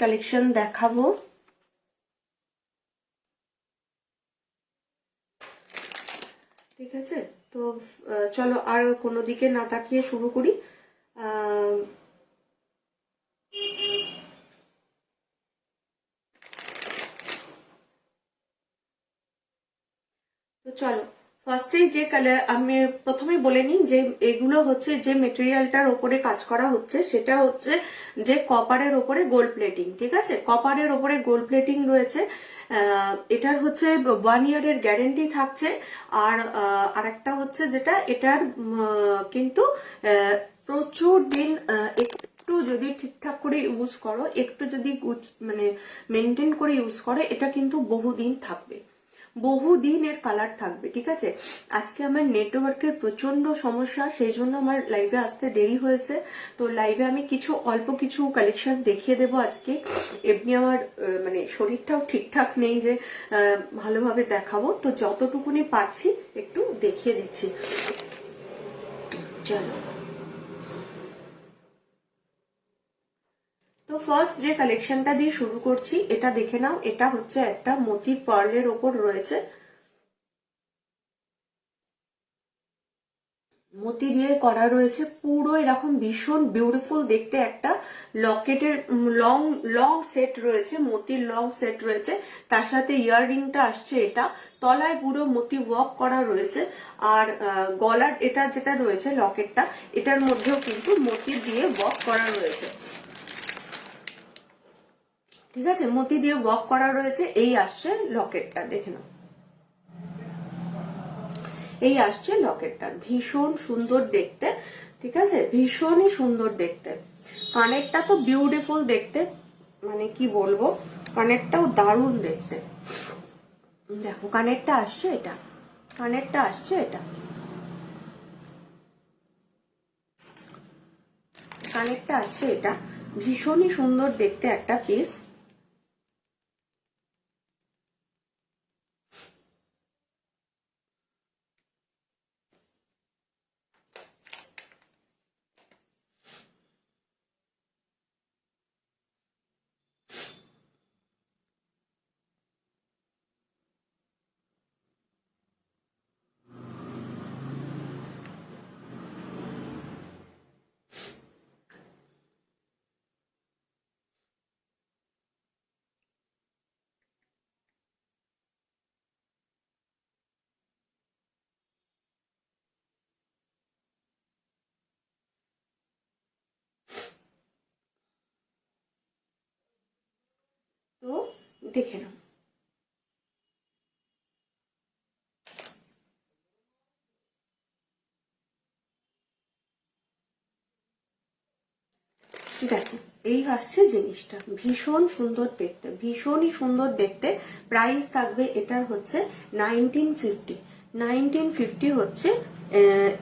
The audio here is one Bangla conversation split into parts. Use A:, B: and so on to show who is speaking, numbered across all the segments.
A: কালেকশন দেখাবো। ঠিক আছে, তো চলো আর কোনো দিকে না তাকিয়ে শুরু করি। তো চলো ফার্স্টেই যে কালার আমি প্রথমে বলে নিই যে এগুলো হচ্ছে যে মেটেরিয়ালটার ওপরে কাজ করা হচ্ছে সেটা হচ্ছে যে কপারের ওপরে গোল্ড প্লেটিং। ঠিক আছে, কপারের ওপরে গোল্ড প্লেটিং রয়েছে। এটার হচ্ছে 1 ইয়ারের গ্যারেন্টি থাকছে। আর আরেকটা হচ্ছে যেটা এটার কিন্তু প্রচুর দিন একটু যদি ঠিকঠাক করে ইউজ করো, একটু যদি মানে মেনটেন করে ইউজ করো, এটা কিন্তু বহুদিন থাকবে, বহুদিন এর কালার থাকবে। ঠিক আছে, আজকে আমার নেটওয়ার্কের প্রচন্ড সমস্যা, সেই জন্য আমার লাইভে আসতে দেরি হয়েছে। তো লাইভে আমি অল্প কিছু কালেকশন দেখিয়ে দেবো আজকে। এমনি আমার মানে শরীরটাও ঠিকঠাক নেই যে ভালোভাবে দেখাবো, তো যতটুকুনি পারছি একটু দেখিয়ে দিচ্ছি। চলো, তো ফার্স্ট যে কালেকশনটা দিয়ে শুরু করছি এটা দেখে নাও। এটা হচ্ছে একটা মতি পার্লের ওপর রয়েছে, মতি দিয়ে করা রয়েছে, পুরো এরকম ভীষণ বিউটিফুল দেখতে একটা লকেটের লং লং সেট রয়েছে, মতির লং সেট রয়েছে, তার সাথে ইয়াররিংটা আসছে। এটা তলায় পুরো মতি ওয়ার্ক করা রয়েছে। আর গলার এটা যেটা রয়েছে লকেটটা, এটার মধ্যেও কিন্তু মতি দিয়ে ওয়ার্ক করা রয়েছে। ঠিক আছে, মতি দিয়ে ওয়ার্ক করা রয়েছে। এই আসছে লকেটটা, দেখে নাও, এই আসছে লকেটটা, ভীষণ সুন্দর দেখতে। ঠিক আছে, ভীষণই সুন্দর দেখতে। কানেরটা তো বিউটিফুল দেখতে, মানে কি বলবো, কানেরটাও দারুণ দেখতে। দেখো কানেরটা আসছে এটা, কানেরটা আসছে এটা, কানেরটা আসছে এটা, ভীষণই সুন্দর দেখতে একটা পিস। তো দেখে নাও, দেখো এই আসছে জিনিসটা, ভীষণ সুন্দর দেখতে, ভীষণই সুন্দর দেখতে। প্রাইস থাকবে এটার হচ্ছে 1950, 1950 হচ্ছে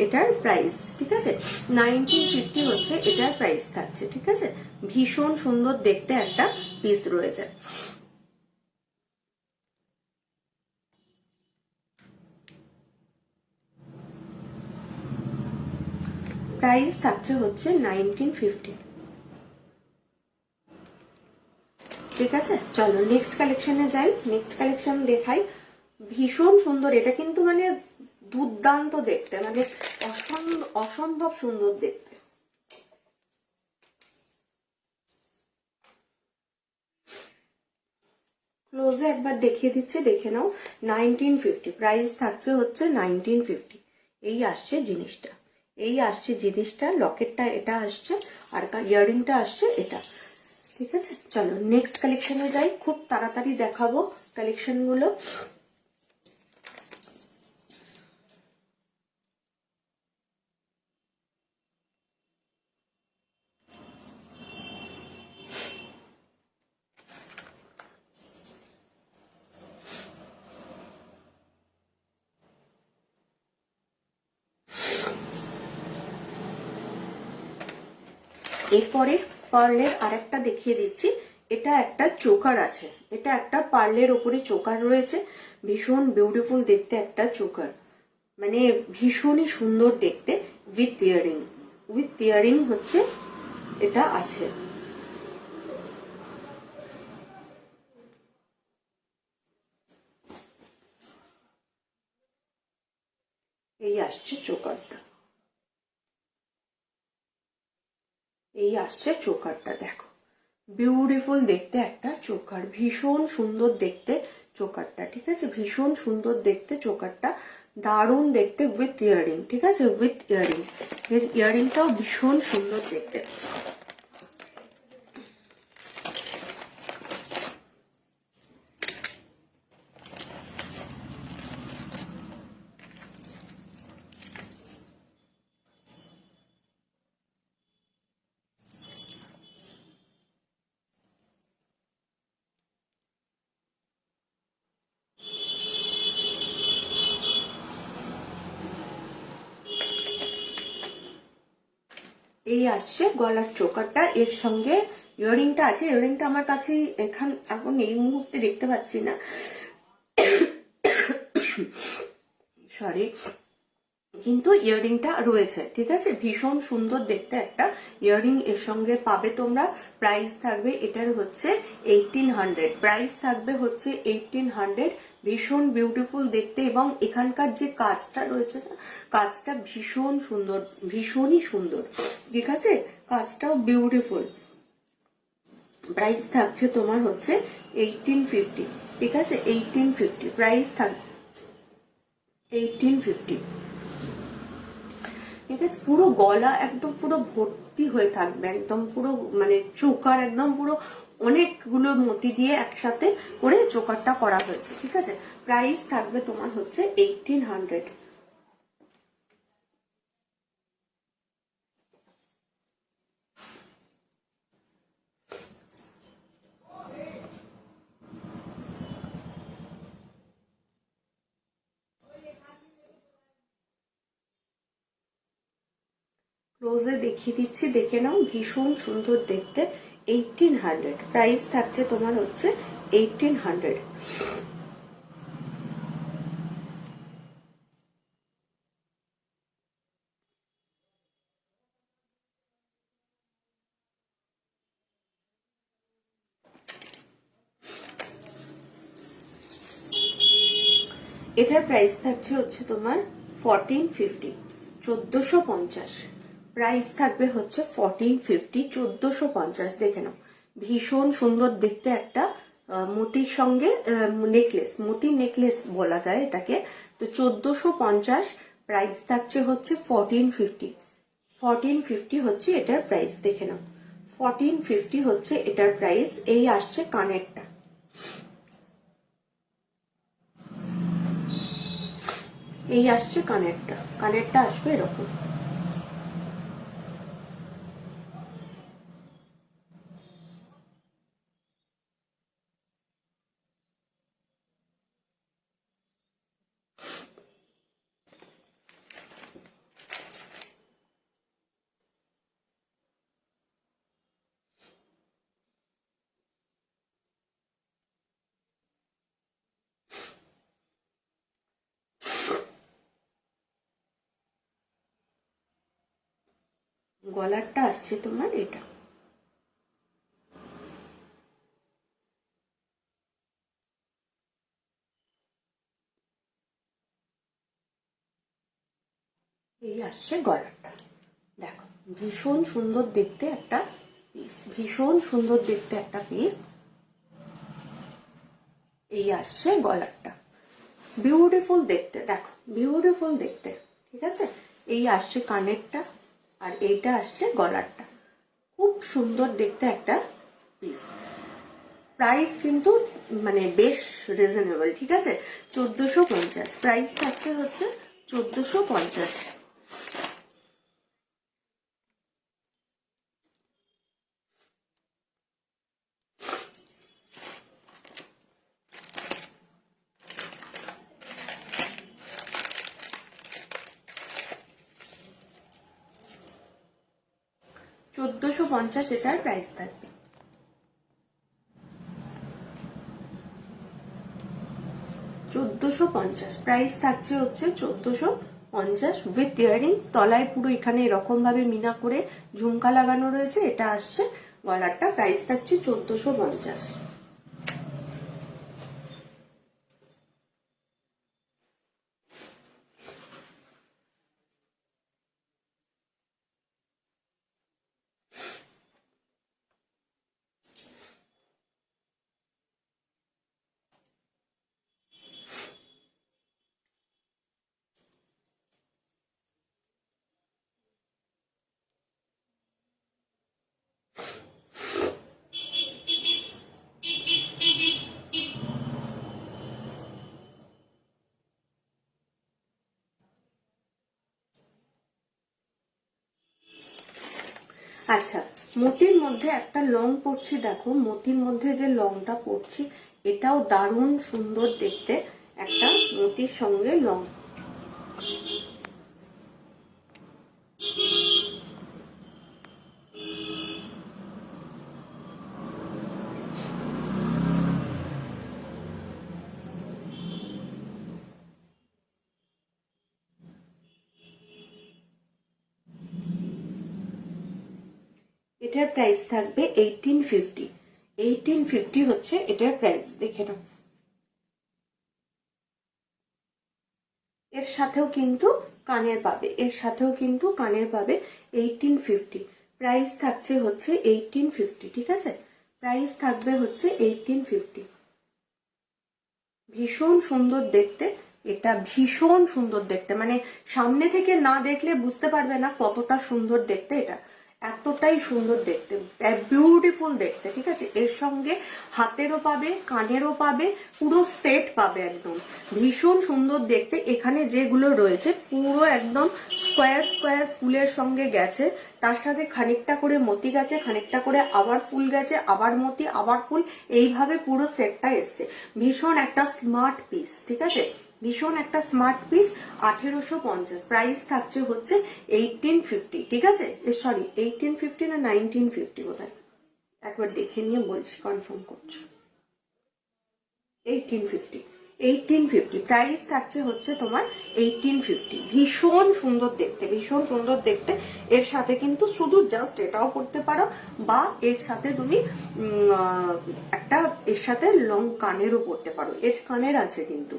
A: এটার প্রাইস। ঠিক আছে, 1950 হচ্ছে এটার প্রাইস থাকছে। ঠিক আছে, ভীষণ সুন্দর দেখতে একটা পিস রয়েছে। প্রাইস থাকছে হচ্ছে 1950। ঠিক আছে, চলো নেক্সট কালেকশনে যাই, নেক্সট কালেকশন দেখাই। ভীষণ সুন্দর, এটা কিন্তু মানে দুর্দান্ত দেখতে, মানে অসম্ভব সুন্দর দেখতে। ক্লোজে একবার দেখিয়ে দিচ্ছে, দেখে নাও। 1950 প্রাইস থাকছে হচ্ছে 1950। এই আসছে জিনিসটা, এই আসছে জিনিসটা, লকেটটা এটা আসছে, আর ইয়াররিংটা আসছে এটা। ঠিক আছে, চলো নেক্সট কালেকশনে যাই, খুব তাড়াতাড়ি দেখাবো কালেকশন গুলো। এরপরে পার্লের আরেকটা দেখিয়ে দিচ্ছি। এটা একটা চোকার আছে, এটা একটা পার্লের ওপরে চোকার রয়েছে, ভীষণ বিউটিফুল দেখতে একটা চোকার, মানে ভীষণই সুন্দর দেখতে, উইথ ইয়ারিং, উইথ ইয়ারিং হচ্ছে এটা আছে। এই আসছে চোকারটা, এই আসছে চোকারটা। দেখো বিউটিফুল দেখতে একটা চোকার, ভীষণ সুন্দর দেখতে চোকারটা, ঠিক আছে, ভীষণ সুন্দর দেখতে চোকারটা, দারুণ দেখতে উইথ ইয়ারিং, ঠিক আছে, উইথ ইয়ারিং। এর ইয়ারিংটাও ভীষণ সুন্দর দেখতে। এই আসছে গলার চোকারটা, এর সঙ্গে ইয়ারিংটা আছে। ইয়ারিংটা আমার কাছে এখন এই মুহূর্তে দেখতে পাচ্ছি না, সরি, কিন্তু ইয়ারিংটা রয়েছে, ঠিক আছে, ভীষণ সুন্দর দেখতে একটা ইয়ারিং এর সঙ্গে পাবে তোমরা। প্রাইস থাকবে এটার হচ্ছে 1800, প্রাইস থাকবে হচ্ছে 1800। ভীষণ বিউটিফুল দেখতে, এবং এখানকার যে কাজটা রয়েছে না, কাজটা ভীষণ সুন্দর, ভীষণই সুন্দর, ঠিক আছে, কাজটাও বিউটিফুল। প্রাইস থাকছে তোমার হচ্ছে 1850, ঠিক আছে, 1850 প্রাইস থাকবে, 1850, ঠিক আছে। পুরো গলা একদম পুরো ভর্তি হয়ে থাকবে, একদম পুরো মানে চোকার একদম পুরো অনেকগুলো মতি দিয়ে একসাথে করে চোকারটা করা হয়েছে, ঠিক আছে। প্রাইস থাকবে তোমার হচ্ছে 1800। ক্লোজে দেখিয়ে দিচ্ছি, দেখে নাও, ভীষণ সুন্দর দেখতে, 1800 প্রাইস থাকছে তোমার হচ্ছে 1800। এটার প্রাইস থাকছে হচ্ছে তোমার 1450, 1450 প্রাইস থাকবে হচ্ছে 1450, 1450। দেখে নাও, ভীষণ সুন্দর দেখতে একটা মতির সঙ্গে নেকলেস, মতির নেকলেস বলা যায় এটাকে। তো 1450 প্রাইস থাকছে হচ্ছে 1450, 1450 হচ্ছে এটার প্রাইস। দেখে নাও, 1450 হচ্ছে এটার প্রাইস। এই আসছে কানেরটা, এই আসছে কানেরটা, কানেরটা আসবে এরকম। গলারটা আসছে তোমার এটা, এই আসছে গলারটা। দেখো ভীষণ সুন্দর দেখতে একটা পিস, ভীষণ সুন্দর দেখতে একটা পিস। এই আসছে গলারটা, বিউটিফুল দেখতে, দেখো বিউটিফুল দেখতে, ঠিক আছে। এই আসছে কানেরটা, আর এইটা আসছে গলারটা, খুব সুন্দর দেখতে একটা পিস। প্রাইস কিন্তু মানে বেশ রিজনেবল, ঠিক আছে, 1450 প্রাইস থাকছে হচ্ছে 1450। 1450 এটার প্রাইস থাকবে। প্রাইস থাকছে হচ্ছে 1450 উইথ ইয়ারিং। তলায় পুরো এখানে এরকম ভাবে মিনা করে ঝুমকা লাগানো রয়েছে। এটা আসছে গলারটা, প্রাইস থাকছে 1450। আচ্ছা, মতির মধ্যে একটা লং পরছি, দেখো মতির মধ্যে যে লংটা পরছি এটাও দারুণ সুন্দর দেখতে, একটা মতির সঙ্গে লং। এটার প্রাইস থাকবে 1850। 1850 হচ্ছে এটার প্রাইস, দেখে নাও। এর সাথেও কিন্তু কানের পাবে, এর সাথেও কিন্তু কানের পাবে। 1850 প্রাইস থাকছে হচ্ছে 1850, ঠিক আছে? প্রাইস থাকবে হচ্ছে 1850। ভীষণ সুন্দর দেখতে, এটা ভীষণ সুন্দর দেখতে, মানে সামনে থেকে না দেখলে বুঝতে পারবে না কতটা সুন্দর দেখতে, এটা এতটাই সুন্দর দেখতে, বিউটিফুল দেখতে, ঠিক আছে? এর সঙ্গে হাতেরও পাবে, কানেরও পাবে, পুরো সেট পাবে, একদম ভীষণ সুন্দর দেখতে। এখানে যেগুলো রয়েছে পুরো একদম স্কোয়ার স্কোয়ার ফুলের সঙ্গে গেছে, তার সাথে খানিকটা করে মতি গেছে, খানিকটা করে আবার ফুল গেছে, আবার মতি, আবার ফুল, এইভাবে পুরো সেটটা এসছে। ভীষণ একটা স্মার্ট পিস, ঠিক আছে? ভীষণ একটা স্মার্ট পিস। 1850 প্রাইস থাকছে হচ্ছে 1850, ঠিক আছে? সরি 1850 না 1950 বোধহয়, একবার দেখে নিয়ে বলছি, কনফার্ম করছি। 1850, 1850 প্রাইস থাকছে হচ্ছে তোমার 1850। ভীষণ সুন্দর দেখতে, ভীষণ সুন্দর দেখতে। এর সাথে কিন্তু শুধু জাস্ট এটাও করতে পারো, বা এর সাথে তুমি একটা এর সাথে লং কানেরও পরতে পারো। এর কানের আছে কিন্তু,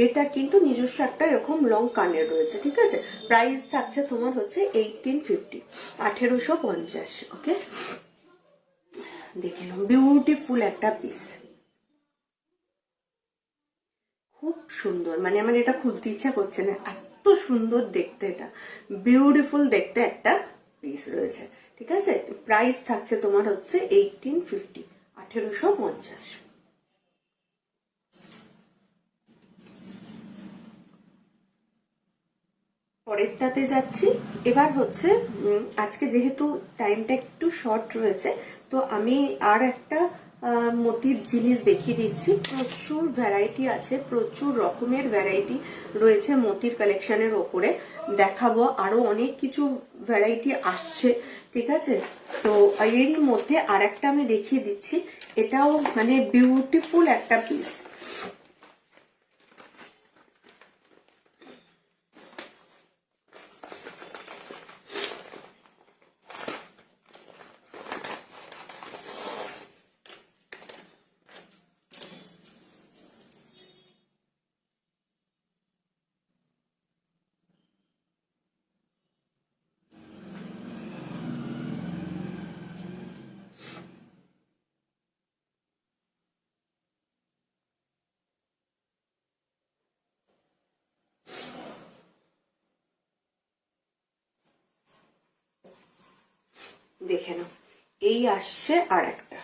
A: এটা কিন্তু নিজস্ব একটা এরকম লং কানের রয়েছে, ঠিক আছে? প্রাইস থাকছে তোমার হচ্ছে 1850, 1850। ওকে, দেখে নাও, বিউটিফুল একটা পিস, খুব সুন্দর, মানে আমার এটা খুলতে ইচ্ছা করছে না, এত সুন্দর দেখতে, এটা বিউটিফুল দেখতে একটা পিস রয়েছে, ঠিক আছে? প্রাইস থাকছে তোমার হচ্ছে 1850, 1850। পরেরটাতে যাচ্ছি। এবার হচ্ছে আজকে যেহেতু টাইমটা একটু শর্ট রয়েছে, তো আমি আর একটা মতির জিনিস দেখিয়ে দিচ্ছি। প্রচুর ভ্যারাইটি আছে, প্রচুর রকমের ভ্যারাইটি রয়েছে মতির কালেকশনের ওপরে। দেখাবো আরো অনেক কিছু ভ্যারাইটি আসছে, ঠিক আছে? তো এরই মধ্যে আর একটা আমি দেখিয়ে দিচ্ছি, এটাও মানে বিউটিফুল একটা পিস। দেখে নাও, এই আসছে আর একটা।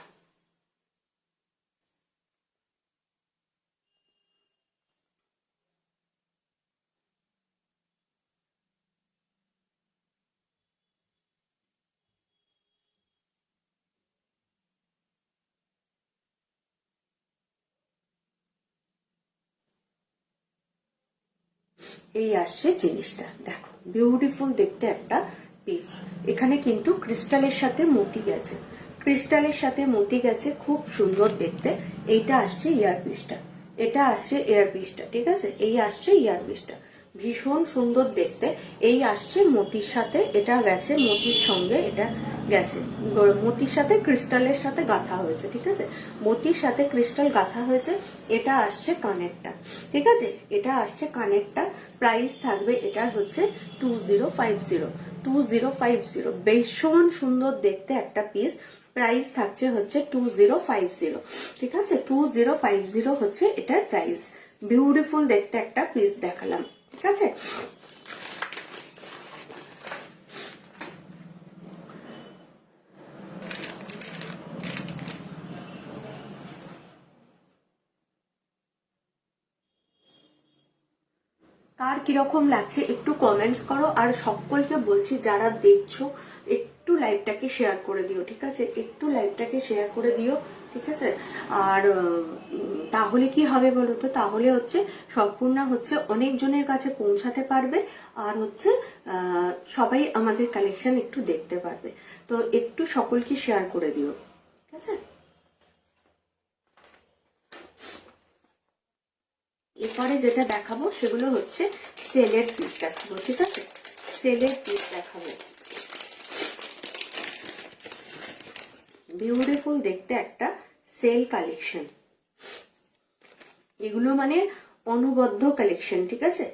A: এই আসছে জিনিসটা, দেখো বিউটিফুল দেখতে একটা পিস। এখানে কিন্তু ক্রিস্টালের সাথে মতি গেছে, ক্রিস্টালের সাথে মতি গেছে, খুব সুন্দর দেখতে। এইটা আসছে ইয়ার পিসটা, এটা আসছে ইয়ার পিসটা, ঠিক আছে? এই আসছে ইয়ার পিসটা, ভীষণ সুন্দর দেখতে। এই আসছে মতির সাথে, এটা গেছে মতির সঙ্গে, এটা গেছে মতির সাথে ক্রিস্টালের সাথে গাঁথা হয়েছে, ঠিক আছে? মতির সাথে ক্রিস্টাল গাঁথা হয়েছে। এটা আসছে কানেরটা, ঠিক আছে? এটা আসছে কানেরটা। প্রাইস থাকবে এটার হচ্ছে 2050, 2050। ভীষণ সুন্দর দেখতে একটা পিস। প্রাইস থাকছে হচ্ছে 2050, ঠিক আছে? 2050 হচ্ছে এটার প্রাইস। বিউটিফুল দেখতে একটা পিস দেখালাম, ঠিক আছে? কার কিরকম লাগছে একটু কমেন্টস করো। আর সকলকে বলছি যারা দেখছো একটু লাইভটাকে শেয়ার করে দিও, ঠিক আছে? একটু লাইভটাকে শেয়ার করে দিও, ঠিক আছে? আর তাহলে কি হবে বলো তো, তাহলে হচ্ছে সম্পূর্ণ হচ্ছে অনেক জনের কাছে পৌঁছাতে পারবে, আর হচ্ছে সবাই আমাদের কালেকশন একটু দেখতে পারবে। তো একটু সকলকে শেয়ার করে দিও, ঠিক আছে? এরপরে যেটা দেখাবো সেগুলো হচ্ছে সেলের পিস দেখাবো, ঠিক আছে? সেলের পিস দেখাবো। বিউটিফুল দেখতে একটা সেল কালেকশন, এগুলো মানে অনুবদ্ধ কালেকশন, ঠিক আছে?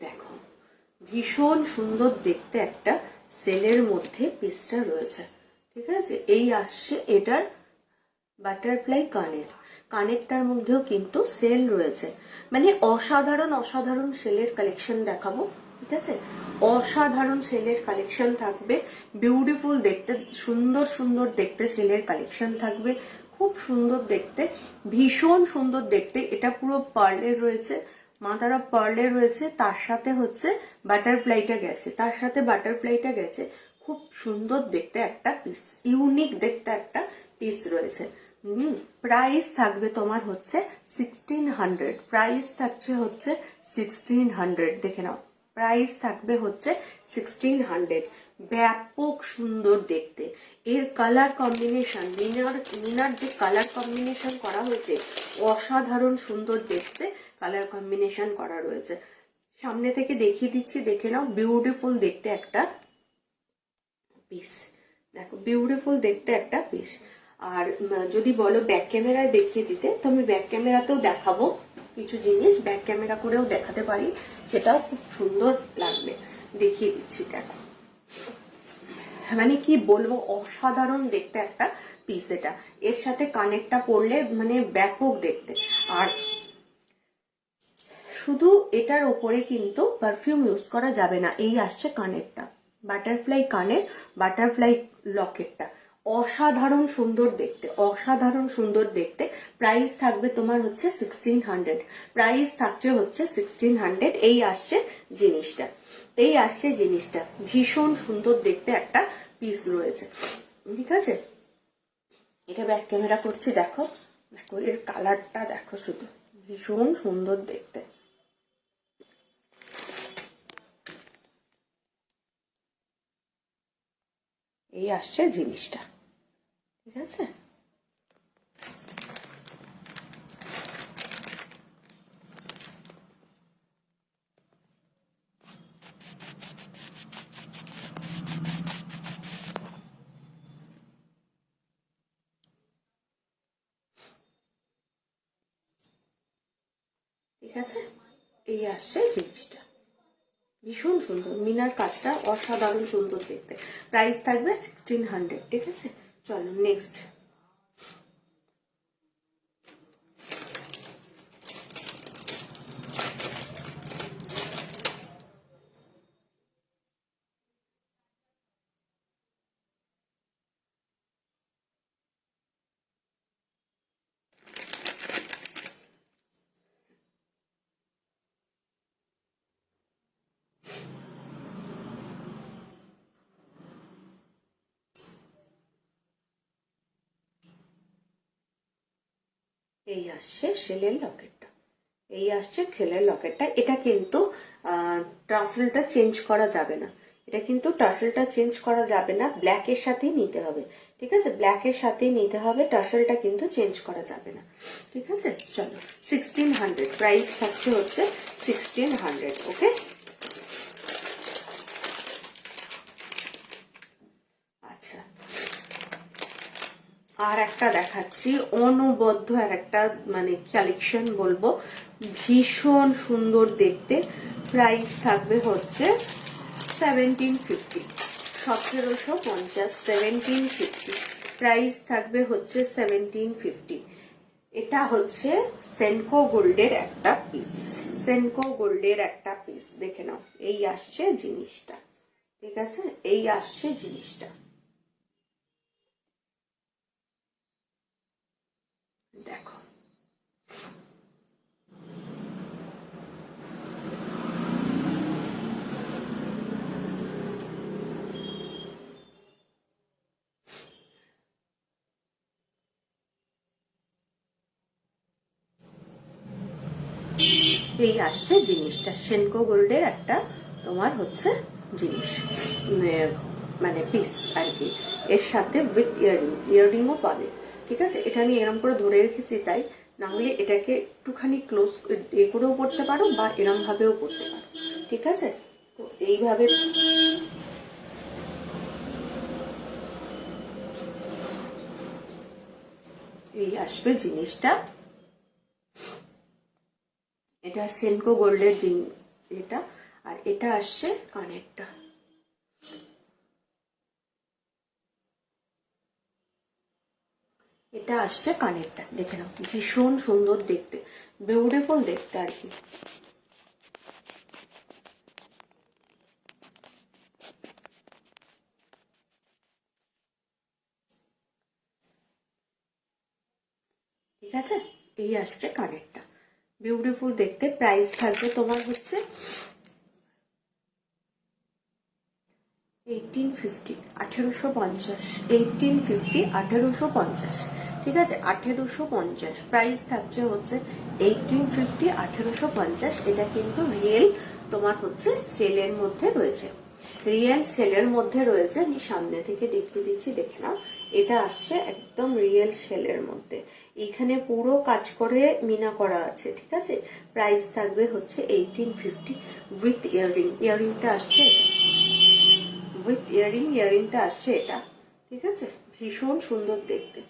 A: দেখো ভীষণ সুন্দর দেখতে একটা সেলের মধ্যে পিসটা রয়েছে, ঠিক আছে? এই আসছে এটার বাটারফ্লাই কানেরটার মধ্যেও কিন্তু সেল রয়েছে, মানে অসাধারণ অসাধারণ সেলের কালেকশন দেখাবো, ঠিক আছে? অসাধারণ সেলের কালেকশন থাকবে, বিউটিফুল দেখতে, সুন্দর সুন্দর দেখতে সেলের কালেকশন থাকবে, খুব সুন্দর দেখতে, ভীষণ সুন্দর দেখতে। এটা পুরো পার্লের রয়েছে, মাদার অফ পার্লের রয়েছে, তার সাথে হচ্ছে বাটারফ্লাইটা গেছে, তার সাথে বাটারফ্লাইটা গেছে। খুব সুন্দর দেখতে একটা পিস, ইউনিক দেখতে একটা পিস রয়েছে। প্রাইস থাকবে তোমার হচ্ছে 1600, প্রাইস থাকছে হচ্ছে 1600, দেখে নাও, প্রাইস থাকবে হচ্ছে 1600। ব্যাপক সুন্দর দেখতে, এর কালার কম্বিনেশন, মিনার যে কালার কম্বিনেশন করা হয়েছে অসাধারণ সুন্দর দেখতে কালার কম্বিনেশন করা রয়েছে। সামনে থেকে দেখিয়ে দিচ্ছি, দেখে নাও, বিউটিফুল দেখতে একটা পিস, দেখো বিউটিফুল দেখতে একটা পিস। আর যদি বলো ব্যাক ক্যামেরায় দেখিয়ে দিতে, তো আমি ব্যাক ক্যামেরাতেও দেখাবো কিছু জিনিস, ব্যাক ক্যামেরা করেও দেখাতে পারি, সেটাও খুব সুন্দর লাগবে, দেখিয়ে দিচ্ছি। দেখো মানে কি বলবো, অসাধারণ দেখতে একটা পিস এটা, এর সাথে কানেরটা পরলে মানে ব্যাপক দেখতে। আর শুধু এটার ওপরে কিন্তু পারফিউম ইউজ করা যাবে না, এই আসছে কানেরটা, বাটারফ্লাই কানের, বাটারফ্লাই লকেটটা, অসাধারণ সুন্দর দেখতে, অসাধারণ সুন্দর দেখতে। প্রাইস থাকবে তোমার হচ্ছে 1600, প্রাইস থাকছে হচ্ছে 1600। এই আসছে জিনিসটা, এই আসছে জিনিসটা, ভীষণ সুন্দর দেখতে একটা পিস রয়েছে, ঠিক আছে? এটা ব্যাক ক্যামেরা করছি, দেখো দেখো এর কালারটা দেখো, শুধু ভীষণ সুন্দর দেখতে। এই আসছে জিনিসটা, ঠিক আছে? ঠিক আছে, এই আসছে জিনিসটা, ভীষণ সুন্দর, মিনার কাজটা অসাধারণ সুন্দর দেখতে। প্রাইস থাকবে 1600, ঠিক আছে? চলো নেক্সট। এই আসছে সেলের লকেটটা, এই আসছে খেলের লকেটটা। এটা কিন্তু টার্সেলটা চেঞ্জ করা যাবে না, এটা কিন্তু টার্সেলটা চেঞ্জ করা যাবে না, ব্ল্যাকের সাথেই নিতে হবে, ঠিক আছে? ব্ল্যাকের সাথেই নিতে হবে, টার্সেলটা কিন্তু চেঞ্জ করা যাবে না, ঠিক আছে? চলো 1600, প্রাইস থাকছে হচ্ছে 1600, ওকে? আচ্ছা, আর একটা দেখাচ্ছি, অনবদ্য আর একটা মানে কালেকশন বলবো, ভীষণ সুন্দর দেখতে। প্রাইস থাকবে হচ্ছে 1750, 1750, 1750, প্রাইস থাকবে হচ্ছে 1750। এটা হচ্ছে সেনকো গোল্ডের একটা পিস, সেনকো গোল্ডের একটা পিস, দেখে নাও। এই আসছে জিনিসটা, ঠিক আছে, এই আসছে জিনিসটা, দেখো। এই আসছে জিনিসটা, সেনকো গোল্ডের একটা তোমার হচ্ছে জিনিস, মানে পিস আর কি। এর সাথে উইথ ইয়াররিংও পাবে, ঠিক আছে। এটা আমি এরম করে ধরে রেখেছি তাই, না হলে এটাকে একটুখানি ক্লোজ করেও পড়তে পারো বা এরম ভাবেও পড়তে পারো, ঠিক আছে। তো এইভাবে এই আসবে জিনিসটা। এটা সেনকো গোল্ডের এটা, আর এটা আসছে কানেরটা। এটা আসছে কানেরটা, দেখে নাও, ভীষণ সুন্দর দেখতে, বিউটিফুল দেখতে আর কি। ঠিক আছে, এই আসছে কানেরটা, বিউটিফুল দেখতে। প্রাইস থাকবে তোমার হচ্ছে 1850, 1850, 1850, 1850, ঠিক আছে, 1850 প্রাইস থাকছে হচ্ছে 1850, 1850। এটা কিন্তু রিয়েল তোমার হচ্ছে সেলের মধ্যে রয়েছে, রিয়েল সেলের মধ্যে রয়েছে। আমি সামনে থেকে দেখিয়ে দিচ্ছি, দেখে নাও। এটা আসছে একদম রিয়েল সেলের মধ্যে, এখানে পুরো কাজ করে মিনা করা আছে, ঠিক আছে। প্রাইস থাকবে হচ্ছে 1850 উইথ ইয়াররিং, ইয়াররিংটা আসছে এটা, উইথ ইয়াররিংটা আসছে এটা, ঠিক আছে। ভীষণ সুন্দর দেখতে।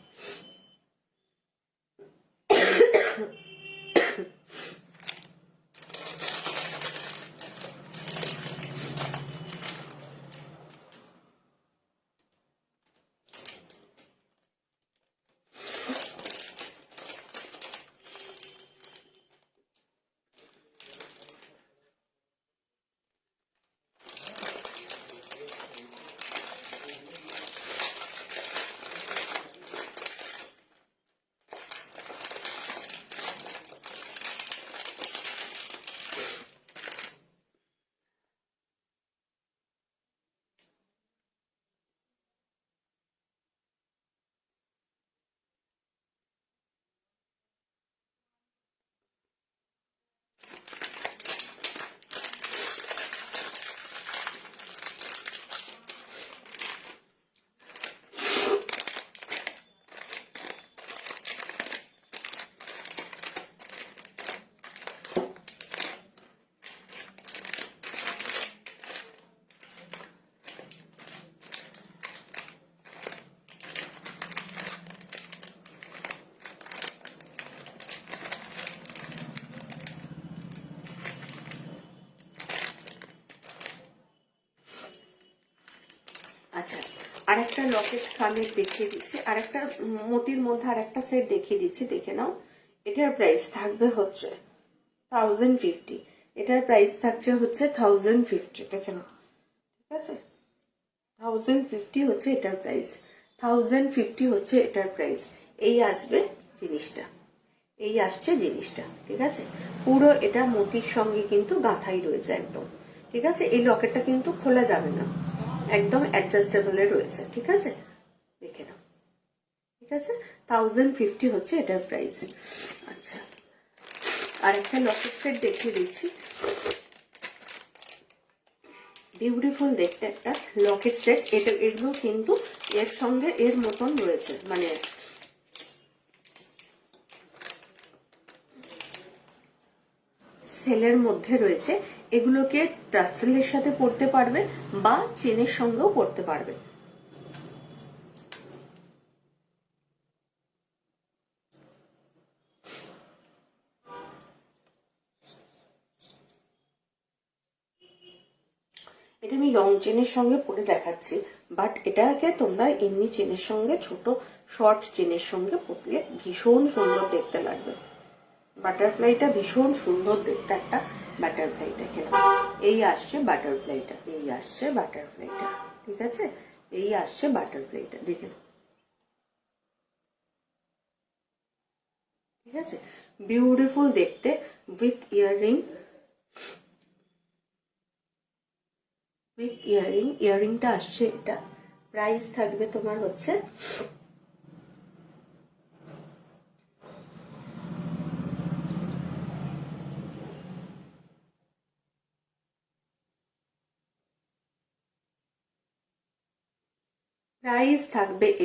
A: আচ্ছা, আরেকটা লকেট কানের দেখিয়ে দিচ্ছি, আরেকটা মতির মধ্যে আরেকটা সেট দেখিয়ে দিচ্ছি, দেখে নাও। এটার প্রাইস থাকবে হচ্ছে 1050, এটার প্রাইস থাকছে হচ্ছে 1050, দেখে নাও, ঠিক আছে। 1050 হচ্ছে এটার প্রাইস, 1050 হচ্ছে এটার প্রাইস। এই আসবে জিনিসটা, এই আসছে জিনিসটা, ঠিক আছে। পুরো এটা মতির সঙ্গে কিন্তু গাঁথাই রয়েছে একদম, ঠিক আছে। এই লকেটটা কিন্তু খোলা যাবে না, একদম অ্যাডজাস্টেবল রয়েছে, ঠিক আছে, দেখে নাও, ঠিক আছে। 1050 হচ্ছে এটার প্রাইস। আচ্ছা, আর একটা লকেট সেট দেখিয়ে দিচ্ছি, বিউটিফুল দেখতে একটা লকেট সেট। এটা এগুলো কিন্তু এর সঙ্গে এর মতন রয়েছে, মানে সেলের মধ্যে রয়েছে। এগুলোকে টার্সেলের সাথে পরতে পারবে বা চেনের সঙ্গেও পরতে পারবে। এটা আমি লং চেনের সঙ্গে পরে দেখাচ্ছি, বাট এটাকে তোমরা এমনি চেনের সঙ্গে, ছোট শর্ট চেনের সঙ্গে পরলে ভীষণ সুন্দর দেখতে লাগবে। বাটারফ্লাইটা ভীষণ সুন্দর দেখতে একটা বাটারফ্লাই, দেখে না, এই আসছে বাটারফ্লাইটা, এই আসছে বাটারফ্লাইটা, ঠিক আছে, এই আসছে বাটারফ্লাইটা, দেখে না, ঠিক আছে, বিউটিফুল দেখতে উইথ ইয়াররিং, ইয়াররিংটা আসছে এটা। প্রাইস থাকবে তোমার হচ্ছে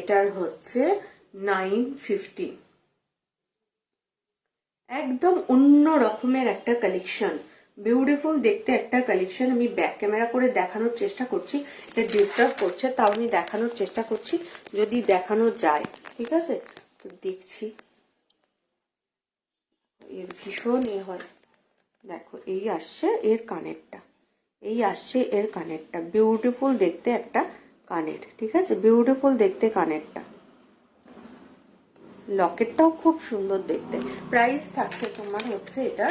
A: এটার হচ্ছে 950। একদম অন্য রকমের একটা কালেকশন, বিউটিফুল দেখতে একটা কালেকশন। আমি ব্যাক ক্যামেরা করে দেখানোর চেষ্টা করছি, এটা ডিস্টার্ব করছে, তাও আমি দেখানোর চেষ্টা করছি, যদি দেখানো যায়, ঠিক আছে। তো দেখছি এর ভীষণ হয়, দেখো এই আসছে এর কানেরটা, এই আসছে এর কানেরটা, বিউটিফুল দেখতে একটা কানের, ঠিক আছে, বিউটিফুল দেখতে কানেরটা, লকেটটাও খুব সুন্দর দেখতে। প্রাইস থাকছে তোমার হচ্ছে এটা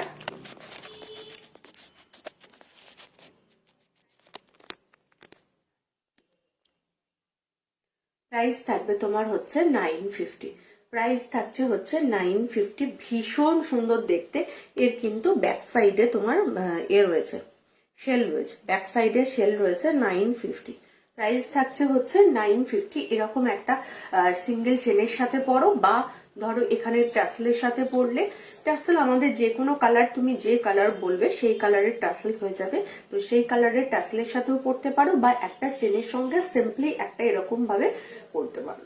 A: প্রাইস থাকবে তোমার হচ্ছে 950। প্রাইস থাকছে হচ্ছে 950। ভীষণ সুন্দর দেখতে। এর কিন্তু ব্যাক সাইডে তোমার এ রয়েছে, শেল রয়েছে, ব্যাক সাইডে শেল রয়েছে। 950 প্রাইস থাকছে হচ্ছে 950। এরকম একটা সিঙ্গেল চেনের সাথে পরো, বা ধরো এখানে টাসেলের সাথে পরলে, টাসেল আমাদের যে কোনো কালার, তুমি যে কালার বলবে সেই কালারের টাসেল হয়ে যাবে, তো সেই কালারের টাসেলের সাথেও পরতে পারো, বা একটা চেনের সঙ্গে সিম্পলি একটা এরকম ভাবে পরতে পারো।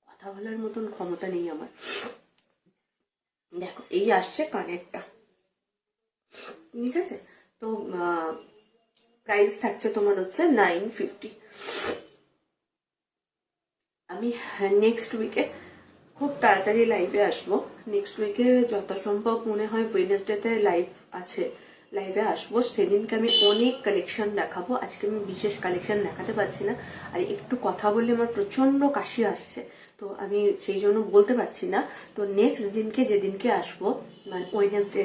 A: কথা বলার মতন ক্ষমতা নেই আমার। দেখো এই আসছে কানেরটা, ঠিক আছে, তো প্রাইস থাকছে তোমার হচ্ছে 950। আমি নেক্সট উইকে খুব তাড়াতাড়ি লাইভে আসবো। নেক্সট উইকে যথাসম্ভব মনে হয় ওয়েডনেসডেতে লাইভ আছে, লাইভে আসবো। সেদিনকে আমি অনেক কালেকশন দেখাবো। আজকে আমি বিশেষ কালেকশন দেখাতে পারছি না, আর একটু কথা বললে আমার প্রচন্ড কাশি আসছে, তো আমি সেই জন্য বলতে পারছি না। তো নেক্সট দিনকে যেদিনকে আসবো, মানে ওয়েডনেসডে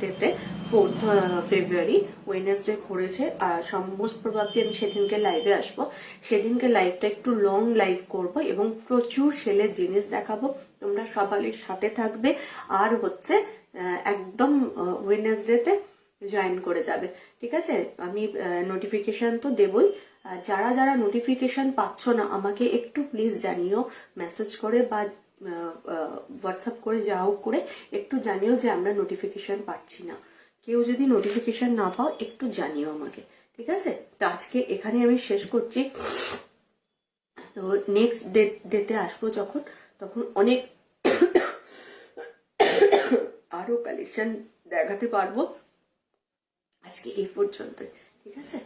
A: ডেতে 4th ফেব্রুয়ারি ওয়েডনেসডে পড়েছে, আর মোস্ট প্রবাবলি আমি সেদিনকে লাইভে আসবো। সেদিনকে লাইভটা একটু লং লাইভ করব এবং প্রচুর সেলের জিনিস দেখাবো। তোমরা সবাই সাথে থাকবে, আর হচ্ছে একদম ওয়েডনেসডেতে জয়েন করে যাবে, ঠিক আছে। আমি নোটিফিকেশন তো দেবই, যারা যারা নোটিফিকেশন পাচ্ছ না আমাকে একটু প্লিজ জানিও, মেসেজ করে বা হোয়াটসঅ্যাপ করে যাও করে একটু জানিও যে আমরা নোটিফিকেশন পাচ্ছি না। কেউ যদি নোটিফিকেশন না পাও একটু জানিও আমাকে, ঠিক আছে। তো আজকে এখানে আমি শেষ করছি। তো নেক্সট ডেতে আসবো যখন, তখন অনেক আরো কালেকশন দেখাতে পারবো। আজকে এই পর্যন্তই, ঠিক আছে।